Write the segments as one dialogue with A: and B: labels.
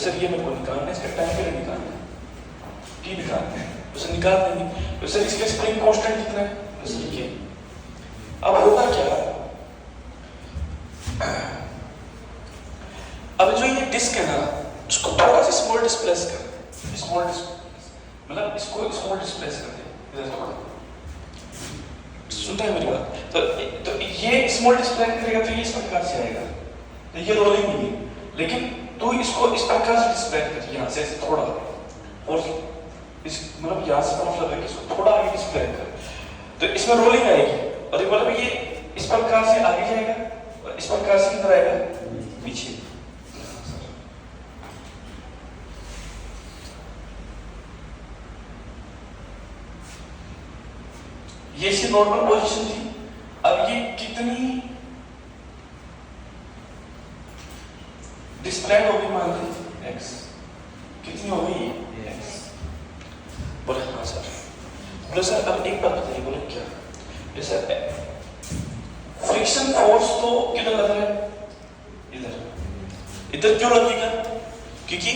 A: Sir ये मेरे को निकालना है, इसका टाइम पीरियड निकालना है, टी निकालना है, तो सर निकाल देंगे। तो सर इसका स्प्रिंग कांस्टेंट कितना है, तो सर ये। अब होगा क्या, अब जो ये डिस्क है ना, इसको थोड़ा सा स्मॉल डिस्प्लेस कर, स्मॉल मतलब इसको स्मॉल डिस्प्लेस कर दे इधर थोड़ा, सुनते हैं मेरी बात? तो ये स्मॉल डिस्प्ले करेगा तो ये इस प्रकार से आएगा, तो ये रोलिंग नहीं है, लेकिन तू इसको इस प्रकार से डिस्प्ले कर, यहाँ से थोड़ा, और इस मतलब यहाँ से मतलब है कि इसको थोड़ा आगे डिस्प्ले कर, तो इसमें रोलिंग आएगी, और ये मतलब ये इस प्रकार से आगे जाएगा और इस प्रकार से किधर आएगा, पीछे। ये इसकी नॉर्मल पोजीशन थी। अब ये कितनी डिस्प्ले हो गई, मान ली x, कितनी हो गई x? बोले हाँ सर। बोले सर अब एक बात बताइए, बोले क्या? जैसे फ्रिक्शन फोर्स तो किधर लग रहा है, इधर। इधर क्यों लगेगा? क्योंकि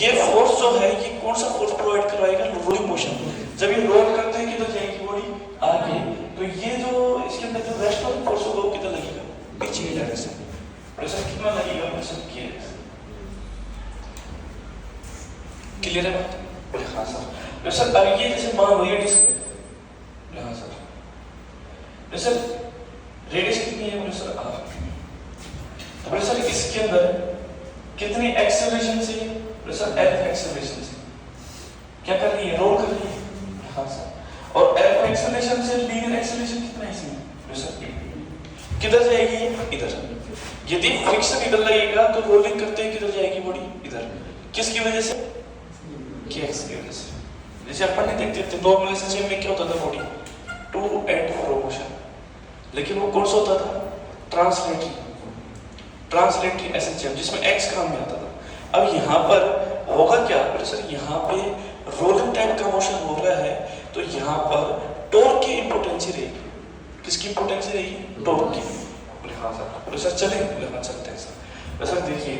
A: ये फोर्स जो है ये कौन सा फोर्स प्रोवाइड करवाएगा, रोलिंग मोशन। जब ये रोल करते हैं किधर जाएगी बॉडी, आगे, तो ये जो इसके अंदर जो रेस्ट ऑफ फोर्स होगा वो किधर लगेगा, पीछे की डायरेक्शन। प्रेशर कितना लगेगा, प्रेशर kx। क्लियर है बात? बोले हाँ सर। प्रेशर अब ये जैसे मान लो ये डिस्क है, हाँ सर। प्रेशर रेडियस कितनी है, प्रेशर r। तो प्रेशर इसके अंदर कितनी एक्सेलरेशन से, प्रेशर f एक्सेलरेशन से क्या कर रही है, रोल कर रही है, हाँ सर। और f एक्सेलरेशन से लीनियर एक्सेलरेशन कितना है इसमें, प्रेशर a। किधर जाएगी, इधर। यदि फ्रिक्शन इधर लगेगा तो रोलिंग करते हैं किधर जाएगी बॉडी, इधर। किसकी वजह से, kx की वजह से। जैसे अपन ने देखते थे नॉर्मल रिलेशनशिप में क्या होता था, body to and fro motion, लेकिन वो कौन सा होता था, ट्रांसलेटरी एसएचएम, जिसमें x काम में आता था। अब यहाँ पर होगा क्या, सर यहाँ पे रोलिंग टाइप का मोशन हो रहा है, तो यहाँ पर टॉर्क की इंपोर्टेंसी रहेगी। किसकी इंपोर्टेंसी रहेगी, टॉर्क की। बोले हाँ सर। बोले सर चलेंगे, बोले हाँ चलते हैं सर। सर देखिए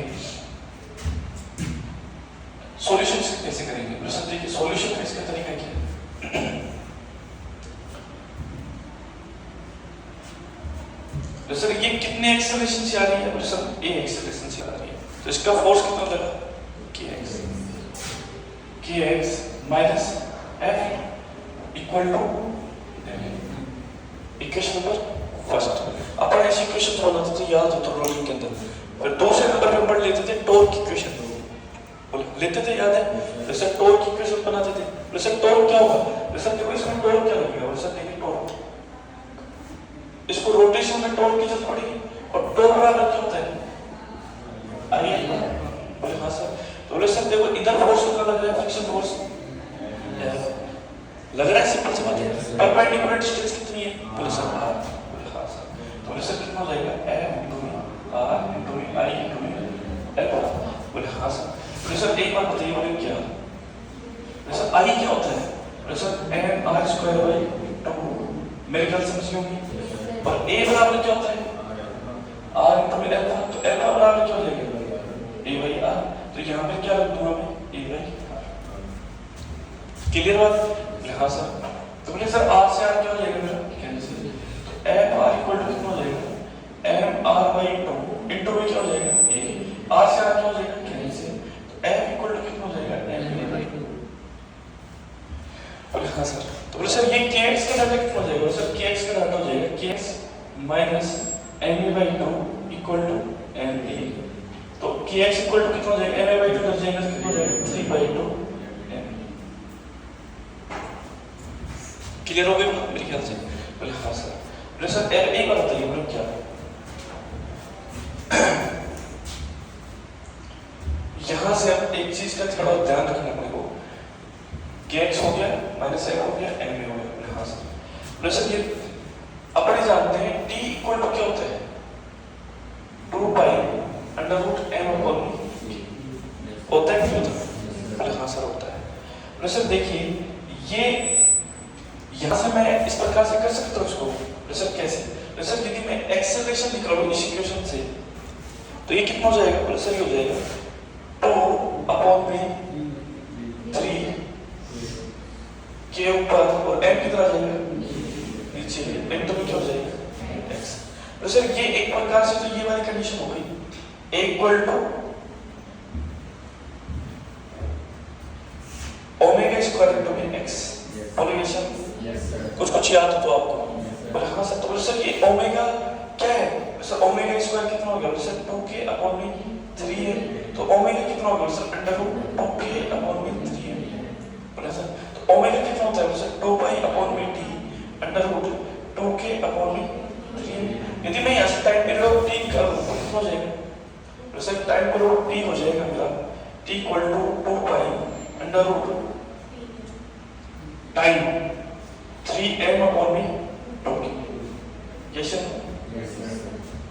A: सॉल्यूशन कैसे करेंगे, बोले सर देखिए सॉल्यूशन का इसका तरीका क्या है। बोले सर ये कितने एक्सेलरेशन से आ रही है, बोले सर a एक्सेलरेशन से आ रही है, तो इसका फोर्स कितना लगा, kx minus f equal to equation number first. अपन ऐसी इक्वेशन बनाते थे, याद हो तो रोलिंग के अंदर, फिर दूसरे नंबर पे पढ़ लेते थे टॉर्क की इक्वेशन लेते थे, याद है? जैसे टॉर्क की इक्वेशन बनाते थे। जैसे टॉर्क क्या होगा, जैसे देखो इसमें टॉर्क क्या लगेगा, वैसे देखिए टॉर्क, इसको रोटेशन में टॉर्क की जरूरत पड़ेगी, और टॉर्क बराबर क्या होता है, आइए। बोले हाँ सर। तो बोले सर देखो इधर फोर्स कितना लग रहा है, फ्रिक्शन फोर्स लग रहा है, सिंपल सी बात है। परपेंडिकुलर डिस्टेंस कितनी है, बोले सर r। बोले हाँ सर। तो बोले सर कितना हो जाएगा, m × r × I × L। बोले हाँ सर। बोले सर एक बात बताइए, बोले क्या, बोले सर I क्या होता है, बोले सर mr²/2, मेरे ख्याल समझ होंगे। और a बराबर क्या होता है, r × L। तो L बराबर क्या हो जाएगा, a/r। तो यहाँ पे क्या रख दूंगा मैं, a/r। क्लियर बात? हाँ सर। तो बोले सर r से r क्या हो जाएगा मेरा, कैंसिल। तो mr इक्वल टू कितना हो जाएगा, mr/2 इनटू में क्या हो जाएगा, a। r से r क्या हो जाएगा, कैंसिल। तो m इक्वल टू कितना हो जाएगा, m/2। बोले हाँ सर। तो बोले सर ये kx का डाटा कितना हो जाएगा, सर kx का डाटा हो जाएगा kx minus ma/2 equal to ma। तो kx इक्वल टू कितना हो जाएगा, ma/2 कर जाएगा, कितना हो जाएगा, 3/2। क्लियर हो गई मेरे ख्याल से? बोले हाँ सर। बोले सर एक बात बताइए, बोले क्या, यहाँ से अब एक चीज का थोड़ा ध्यान रखना अपने को, kx हो गया माइनस m हो गया, ma हो गया। बोले हाँ सर। बोले सर ये अपन जानते हैं t इक्वल टू क्या होता है, 2π√m/v होता है, नहीं होता? बोले हाँ सर होता है। बोले सर देखिए ये यहाँ से मैं इस प्रकार से कर सकता हूँ उसको, सर कैसे, सर यदि मैं एक्सेलरेशन निकालूं इस इक्वेशन से, तो ये कितना हो जाएगा, सर ये हो जाएगा 2 बिंदु में क्या हो जाएगा x। तो सर ये एक प्रकार से तो ये वाली कंडीशन हो गई a equal to omega square into x। बोलिए कुछ कुछ याद हो तो आपको बोले हाँ सर। तो सर ये ओमेगा क्या है सर? ओमेगा स्क्वायर कितना हो गया सर? 2k अपॉन में 3 है। तो ओमेगा कितना हो गया sir? Under root 2k upon में 3 है। बोले सर तो ओमेगा कितना होता है सर? 2 पाई अपॉन में t under root 2k upon में 3। यदि मैं यहाँ से टाइम पीरियड ऑफ t कर दूँ तो कितना हो जाएगा? बोले sir time period of t हो जाएगा मेरा t equal to 2 pi under root time 3m upon में 2k। यस सर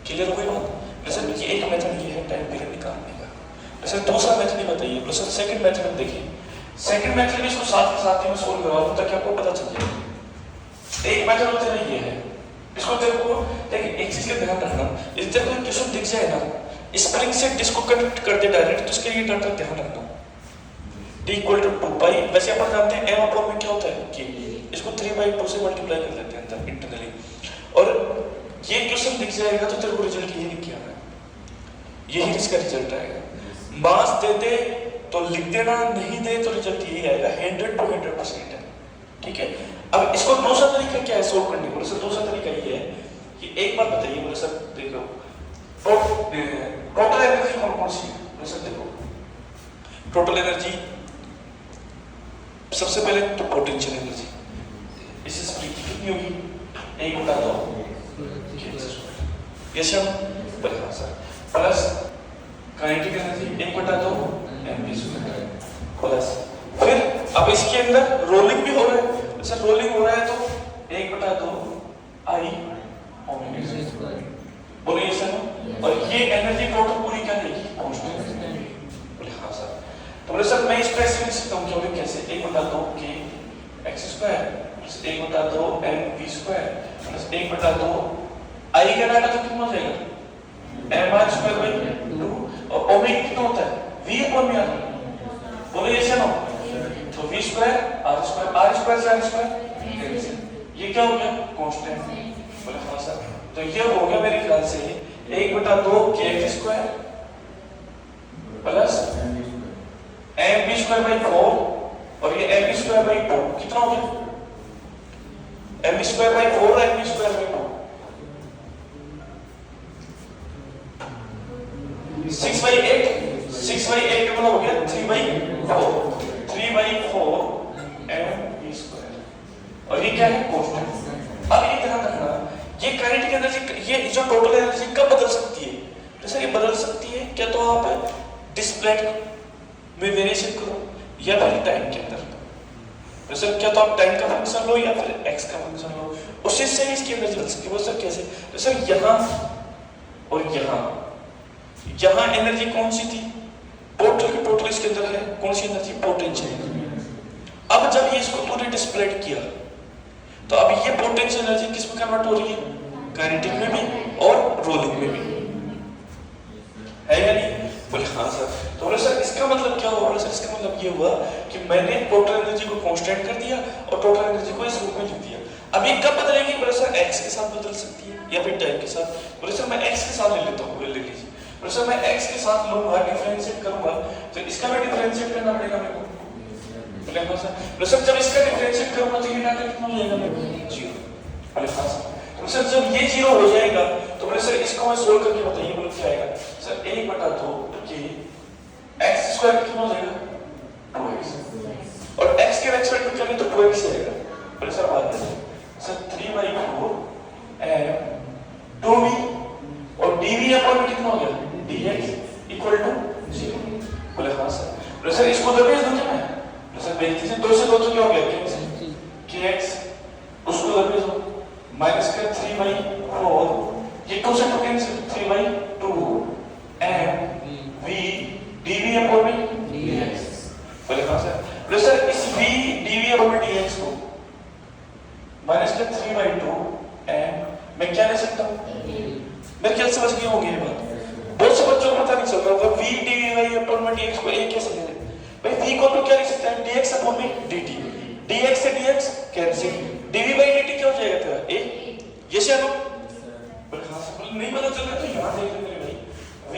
A: क्लियर हो गई बात? सर ये एक मेथड ये है टाइम पीरियड निकालने का। सर दूसरा मेथड ही बताइए। सर सेकंड मेथड देखिए, सेकंड मेथड भी इसको साथ के साथ ही मैं सोल्व करवा दूं ताकि आपको पता चल जाए। एक मेथड होता है ये है, इसको देखो देखिए एक चीज का ध्यान रखना, इस तरह कोई क्वेश्चन दिख जाए ना स्प्रिंग से डिस्क को कनेक्ट कर दे डायरेक्ट, तो इसके लिए डाटा ध्यान रखना d इक्वल टू 2 पाई। वैसे अपन जानते हैं m अपॉन में क्या होता है कि इसको 3/2 से मल्टीप्लाई कर देते हैं अंदर इंटरनली। और ये क्वेश्चन दिख जाएगा तो तेरे को रिजल्ट यही लिख के आना है, यही इसका रिजल्ट आएगा। मास दे दे तो लिख देना, नहीं दे तो रिजल्ट यही आएगा 100 to 100% है। ठीक है, अब इसको दूसरा तरीका क्या है सोल्व करने को? सर दूसरा तरीका ये है कि एक बात बताइए बोले सर देखो टोटल एनर्जी कौन कौन सी है? बोले सर देखो टोटल एनर्जी सबसे पहले तो पोटेंशियल एनर्जी इस स्प्रिंग की कितनी होगी? 1/2 ये सब plus kinetic energy 1/2 mv² plus फिर अब इसके अंदर रोलिंग भी हो रहा है। सर रोलिंग हो रहा है तो 1/2 I ओमेगा। बोलिए सर और ये एनर्जी टोटल पूरी क्या रहेगी? कांस्टेंट। बोले हाँ सर। तो बोले सर मैं इस तरह से लिख सकता हूँ क्योंकि कैसे 1/2 k x² plus 1/2 mv² plus 1/2 I का डाटा तो कितना हो जाएगा? mr²/2 और ओमेगा कितना होता है? v अपॉन में आता है। बोले ऐसे ना तो v² r² से r², ये क्या हो गया? कांस्टेंट। बोले हाँ सर। तो ये हो गया मेरे ख्याल से 1/2 kx² प्लस mv²/4 और ये mv²/2 कितना हो गया? mv²/4 और mv²/2 6/8 मतलब हो गया 3/4 mv² और ये क्या है? कांस्टेंट। अब ये ध्यान रखना ये काइनेटिक एनर्जी ये जो टोटल एनर्जी कब बदल सकती है? तो सर ये बदल सकती है क्या तो आप डिस्प्ले में वेरिएशन करो या फिर टाइम के अंदर। तो सर क्या तो आप टाइम का फंक्शन लो या फिर x का फंक्शन लो, उससे से इसकी एनर्जी बदल सकती है। वो सर कैसे? तो सर यहाँ और यहाँ एनर्जी कौन सी थी? टोटल इसके अंदर है कौन सी एनर्जी? पोटेंशियल। अब जब ये इसको तूने डिस्प्ले किया तो अब ये पोटेंशियल एनर्जी किस में कन्वर्ट हो रही है? काइनेटिक में भी और रोलिंग में भी है या नहीं? बोले हाँ सर। तो बोले सर इसका मतलब क्या हुआ? बोले सर इसका मतलब ये हुआ कि मैंने टोटल एनर्जी को कांस्टेंट कर दिया और टोटल एनर्जी को इस रूप में लिख दिया। अब ये कब बदलेगी? बोले सर x के साथ बदल सकती है या फिर टाइम के साथ। बोले सर मैं x के साथ ले लेता हूँ, ले लीजिए। बोले सर मैं x के साथ लूंगा, डिफरेंशिएट करूंगा तो इसका भी डिफरेंशिएट करना पड़ेगा मेरे को। बोले हाँ सर। बोले सर जब इसका डिफरेंशिएट करूंगा तो ये डाटा कितना हो जाएगा मेरे को? 0। बोले हाँ सर। तो सर जब ये 0 हो जाएगा तो बोले सर इसको मैं सोल्व करके बताइए बोले क्या आएगा? सर 1/2 के x² कितना हो जाएगा? 2x और x के रेस्पेक्ट में करें तो 2x आएगा। बोले सर बात है सर 3/4 m 2v और dv अपॉन में कितना हो गया? dx equal to 0। बोले हाँ सर। बोले सर इसको दबेज दूं क्या मैं? बोले सर बेइज्जती से 2 से 2 तो क्या हो गया? kx उसको दबेज दो माइनस का 3/4 ये 2 से 2 cancel 3/2 m v dv upon में dx। बोले हाँ सर। बोले सर इस v dv अपॉन में dx को माइनस का 3/2 m मैं क्या ले सकता हूँ? मेरे ख्याल से बस ये होगी ये बात। बहुत से बच्चों को पता नहीं चलता होगा v dv अपॉन में dx को एक कैसे ले लें? भाई v को तो क्या लिख सकते हैं? dx अपॉन में dt, dx से dx कैंसिल, dv/dt क्या हो जाएगा तेरा? a कैसे आना? हाँ सर, नहीं पता चल रहा तो यहाँ देख लेंगे भाई। v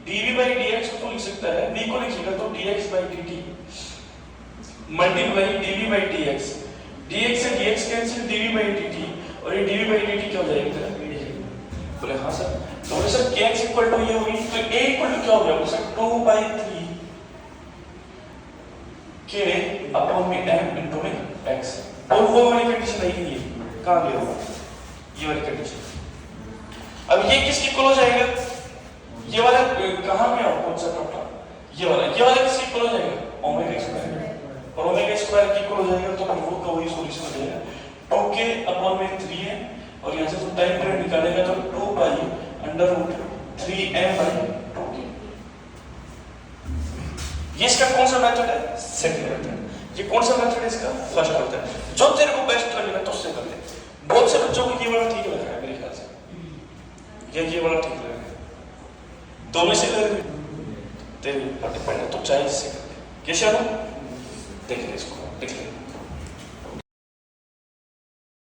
A: dv by dx को तो लिख सकता है, v को लिखिएगा तो dx by dt multiply dv by dx, dx से dx cancel, dv by dt, और ये dv by dt क्या हो जाएगा? बोले हाँ सर। तो बोले सर kx इक्वल टू ये हुई, तो a इक्वल टू क्या हो गया? बोले सर 2 by 3 k अपॉन में m इनटू में x, और वो वाली कंडीशन आई नहीं है, कहाँ गया वो? ये वाली कंडीशन। अब ये किसके इक्वल हो जाएगा? ये वाला कहाँ गया? कौन सा टर्म? ये वाला किसके इक्वल हो जाएगा? ओमेगा स्क्वायर, और ओमेगा स्क्वायर की इक्वल हो जाएगा तो वो का वही सॉल्यूशन हो जाएगा। 2k अपॉन में 3 है, और यहाँ से तो टाइम पीरियड निकालेगा तो 2 pi under root 3m by 2k। ये इसका कौन सा मेथड है? Second method. ये कौन सा मेथड है इसका? First method. जो तेरे को बेस्ट लगेगा तो उससे कर ले। बहुत से बच्चों को ये वाला ठीक लग रहा है मेरे ख्याल से, ये वाला ठीक लग रहा है, दोनों से तेरे पर डिपेंड है, तो चाहे इससे कर ले। कैसे आना? देख ले इसको, देख ले।